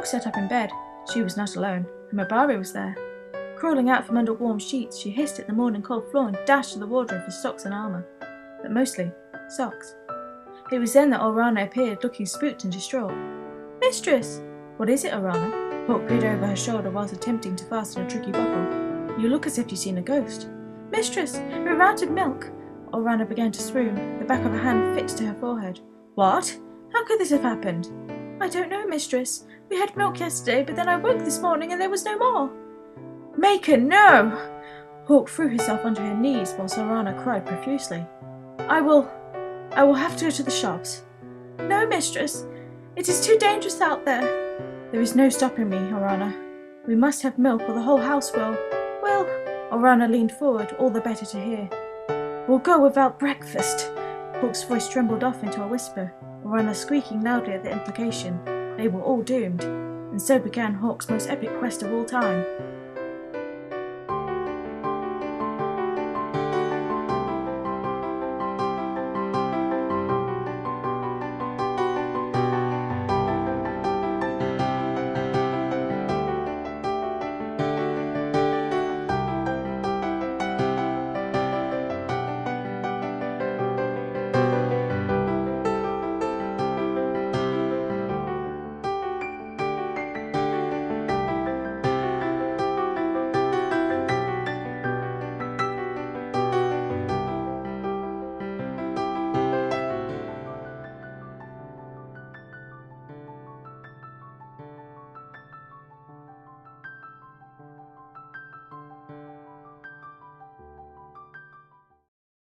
Hawk sat up in bed. She was not alone, and Mabari was there. Crawling out from under warm sheets, she hissed at the morning cold floor and dashed to the wardrobe for socks and armour. But mostly, socks. It was then that Orana appeared, looking spooked and distraught. "Mistress!" "What is it, Orana?" Hawk peered over her shoulder whilst attempting to fasten a tricky buckle. "You look as if you'd seen a ghost." "Mistress, we're out of milk." Orana began to swoon, the back of her hand fixed to her forehead. "What? How could this have happened?" "I don't know, mistress. We had milk yesterday, but then I woke this morning and there was no more." "Maker, no!" Hawk threw herself onto her knees while Orana cried profusely. I will have to go to the shops." "No, mistress. It is too dangerous out there." "There is no stopping me, Orana. We must have milk or the whole house will." Orana leaned forward, all the better to hear. "We'll go without breakfast." Hawk's voice trembled off into a whisper, Orana squeaking loudly at the implication. They were all doomed, and so began Hawk's most epic quest of all time.